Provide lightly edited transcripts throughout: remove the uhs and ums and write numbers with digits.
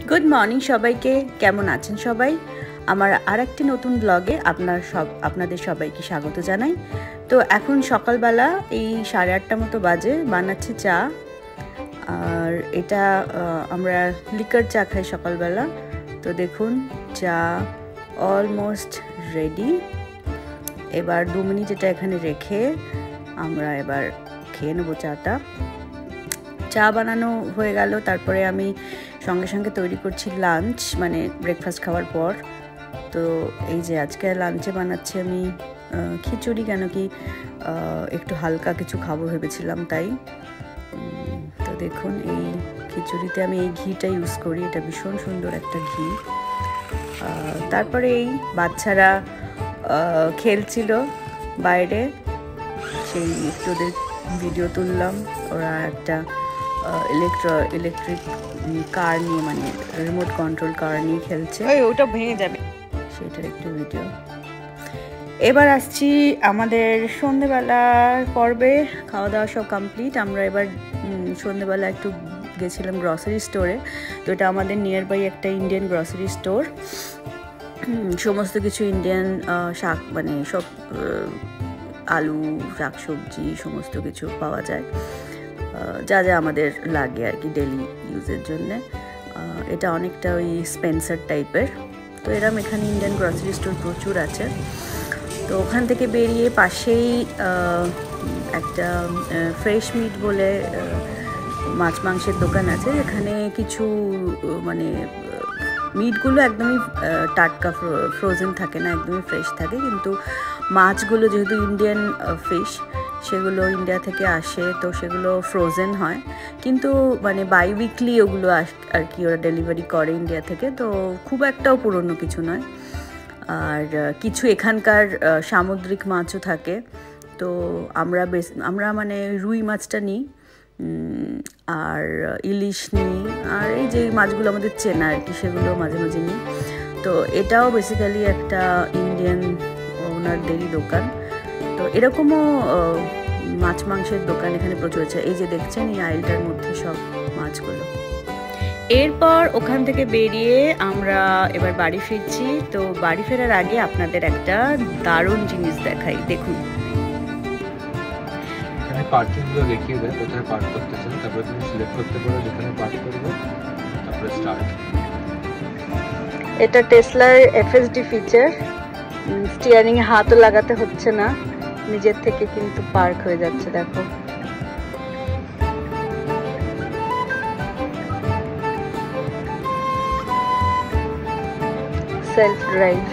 Good morning সবাইকে, কেমন আছেন সবাই? আমার আরেকটি নতুন ব্লগে আপনাদের সবাইকে স্বাগত জানাই। তো এখন সকালবেলা এই 8:30 মতো বাজে, বানাচ্ছি চা। আর এটা আমরা লিকার চা খাই সকালবেলা। তো দেখুন চা অলমোস্ট রেডি। এবার 2 মিনিট এটা এখানে রেখে আমরা এবার খেয়ে নেবো চাটা। চা বানানো হয়ে গেল, তারপরে আমি সঙ্গে সঙ্গে তৈরি করছি লাঞ্চ, মানে ব্রেকফাস্ট খাওয়ার পর। তো এই যে আজকে লাঞ্চে বানাচ্ছি আমি খিচুড়ি, কেন কি একটু হালকা কিছু খাবো ভেবেছিলাম তাই। তো দেখুন এই খিচুড়িতে আমি এই ঘিটা ইউজ করি, এটা ভীষণ সুন্দর একটা ঘি। তারপরে এই বাচ্চারা খেলছিল বাইরে, সেই একটু ওদের ভিডিও তুললাম। ওরা একটা ইলেকট্রিক কার নিয়ে, মানে রিমোট কন্ট্রোল কার নিয়ে খেলছে, ওটা ভেঙে যাবে, সেটার একটু ভিডিও। এবার আসছি আমাদের সন্ধেবেলার পর্বে। খাওয়া দাওয়া সব কমপ্লিট। আমরা এবার সন্ধেবেলা একটু গেছিলাম গ্রসারি স্টোরে। তো এটা আমাদের নিয়ার বাই একটা ইন্ডিয়ান গ্রসারি স্টোর। সমস্ত কিছু ইন্ডিয়ান শাক, মানে সব আলু, শাক সবজি সমস্ত কিছু পাওয়া যায়, যা যা আমাদের লাগে আর কি ডেলি ইউজের জন্যে। এটা অনেকটা ওই স্পেন্সার টাইপের। তো এরম এখানে ইন্ডিয়ান গ্রসারি স্টোর প্রচুর আছে। তো ওখান থেকে বেরিয়ে পাশেই একটা ফ্রেশ মিট বলে মাছ মাংসের দোকান আছে। এখানে কিছু মানে মিটগুলো একদমই টাটকা, ফ্রোজেন থাকে না, একদমই ফ্রেশ থাকে। কিন্তু মাছগুলো যেহেতু ইন্ডিয়ান ফিশ, সেগুলো ইন্ডিয়া থেকে আসে, তো সেগুলো ফ্রোজেন হয়। কিন্তু মানে বাই উইকলি ওগুলো আর কি ওরা ডেলিভারি করে ইন্ডিয়া থেকে। তো খুব একটাও পুরনো কিছু নয়। আর কিছু এখানকার সামুদ্রিক মাছও থাকে। তো আমরা মানে রুই মাছটা নিই, আর ইলিশ নিই, আর এই যে মাছগুলো আমাদের চেনা আর কি, সেগুলো মাঝে মাঝে নিই। তো এটাও বেসিক্যালি একটা ইন্ডিয়ান ওনারদেরই দোকান। তো এরকমও মাছ মাংসের দোকান এখানে প্রচুর আছে। এই যে দেখছেন এই আইলটার মধ্যে সব মাছগুলো। এরপর ওখান থেকে বেরিয়ে আমরা এবার বাড়ি ফিরছি। তো বাড়ি ফেরার আগে আপনাদের একটা দারুণ জিনিস দেখাই, দেখুন। এখানে পার্কিংগুলো দেখিয়ে দেয়, কোথায় পার্ক করতে চান, তারপরে তুমি সিলেক্ট করতে পারো যেখানে পার্ক করবে, তারপরে স্টার্ট। এটা টেসলার এফএসডি ফিচার। স্টিয়ারিং এ হাতও লাগাতে হচ্ছে না, নিজের থেকে কিন্তু পার্ক হয়ে যাচ্ছে। দেখো সেলফ ড্রাইভ।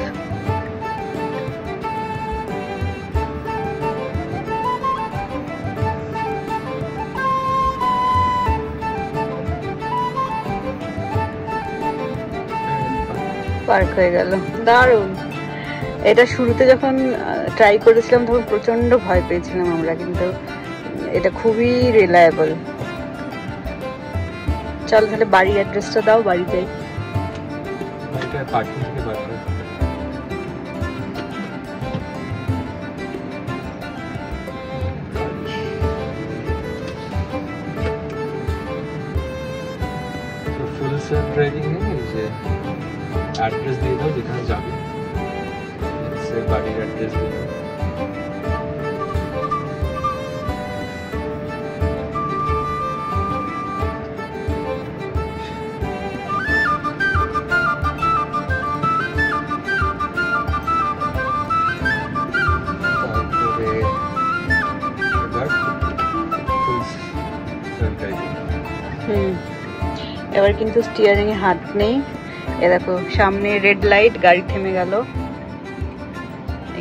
পার্ক হয়ে গেল, দারুণ। এটা শুরুতে যখন ট্রাই করেছিলাম তখন প্রচন্ড ভয় পেয়েছিলাম আমরা, কিন্তু এটা খুবই রিলায়েবল। চল তাহলে বাড়ির অ্যাড্রেসটা দাও, বাড়ি যাই। পার্কিং থেকে বার করে ফুল সেলফ ড্রাইভিং এ যে অ্যাড্রেস দিয়ে দাও যেখানে যাবে, সে বাড়ির অ্যাড্রেস দিয়ে দাও। এবার কিন্তু স্টিয়ারিং এ হাত নেই। এ দেখো সামনে রেড লাইট, গাড়ি থেমে গেল,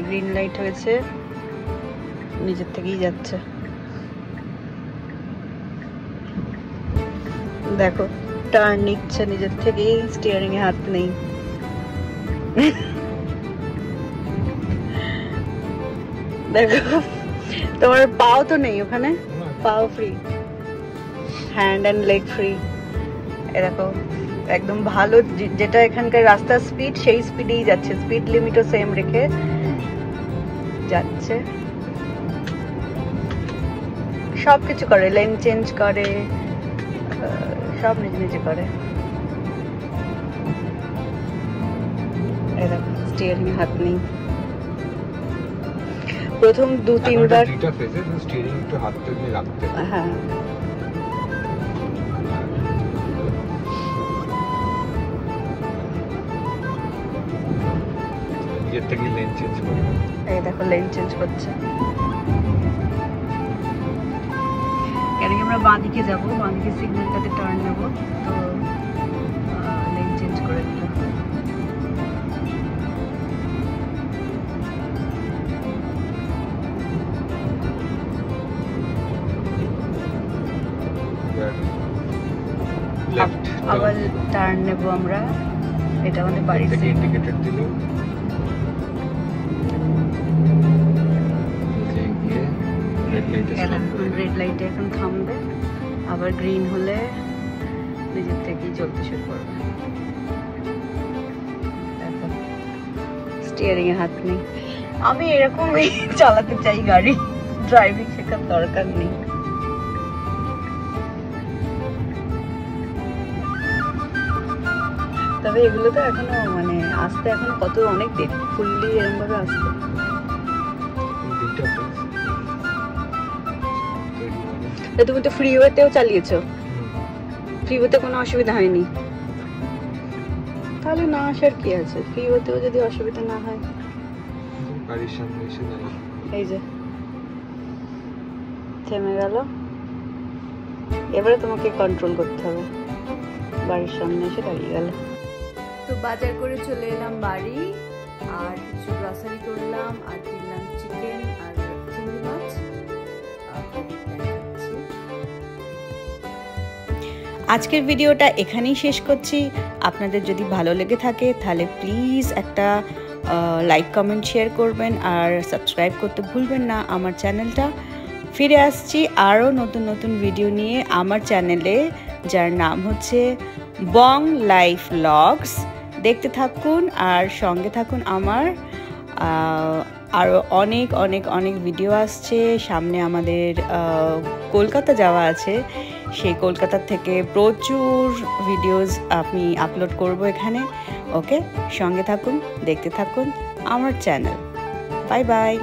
গ্রিন লাইট হয়েছে, নিজের থেকেই যাচ্ছে। দেখো টার্ন নিচ্ছে নিজের থেকেই, স্টিয়ারিং এ হাত নেই। দেখো তোমার পাও তো নেই ওখানে, পাও free, hand and leg free. এরকম একদম ভালো, যেটা এখানকার রাস্তার স্পিড সেই স্পিডেই যাচ্ছে, স্পিড লিমিটও সেম রেখে যাচ্ছে। সব কিছু করে, লেন চেঞ্জ করে, সব নিজে নিজে করে। এই দেখো স্টিয়ারিং হাত নেই। প্রথম 2-3 বার দুইটা ফেজে স্টিয়ারিং একটু হাতটা দিয়ে রাখতে। হ্যাঁ নিজের থেকে লেন চেঞ্জ করে। এই দেখো লেন চেঞ্জ করছে। এর আগে আমরা বাঁদিকে যাব, বাঁদিকে সিগন্যালটাতে টার্ন নেব, তো লেন চেঞ্জ করে দিল। লেফট আবার টার্ন নেব আমরা, এটা আমাদের বাড়ির থেকে ইন্ডিকেটর দিল, রেড লাইটে এখন থামবে, আবার গ্রিন হলে নিজের থেকেই চলতে শুরু করবে। দেখো স্টিয়ারিং এ হাত নেই। আমি এরকমই চালাতে চাই গাড়ি, ড্রাইভিং শেখার দরকার নেই। তবে এগুলো তো এখনো মানে আসতে এখনো কত অনেক দেরি, ফুললি এরকম ভাবে আসতে। তুমি তো ফ্রিওয়েতেও চালিয়েছো, ফ্রিওয়েতে কোনো অসুবিধা হয়নি, তাহলে না আসার কি আছে? ফ্রিওয়েতেও যদি অসুবিধা না হয়। গাড়ির সামনে এসে দাঁড়িয়ে, এই যে থেমে গেল, এবারে তোমাকে কন্ট্রোল করতে হবে। বাড়ির সামনে এসে দাঁড়িয়ে গেল। তো বাজার করে চলে এলাম বাড়ি, আর কিছু গ্রসারি করলাম, আর কিনলাম চিকেন আর চিংড়ি মাছ। আজকের ভিডিওটা এখানেই শেষ করছি। আপনাদের যদি ভালো লেগে থাকে তাহলে প্লিজ একটা লাইক কমেন্ট শেয়ার করবেন, আর সাবস্ক্রাইব করতে ভুলবেন না আমার চ্যানেলটা। ফিরে আসছি আরও নতুন নতুন ভিডিও নিয়ে আমার চ্যানেলে, যার নাম হচ্ছে বং লাইফ ব্লগস। দেখতে থাকুন আর সঙ্গে থাকুন আমার। আরও অনেক অনেক অনেক ভিডিও আসছে সামনে। আমাদের কলকাতা যাওয়া আছে, সেই কলকাতা থেকে প্রচুর ভিডিওস আমি আপলোড করব এখানে। ওকে, সঙ্গে থাকুন, দেখতে থাকুন আমার চ্যানেল। Bye bye.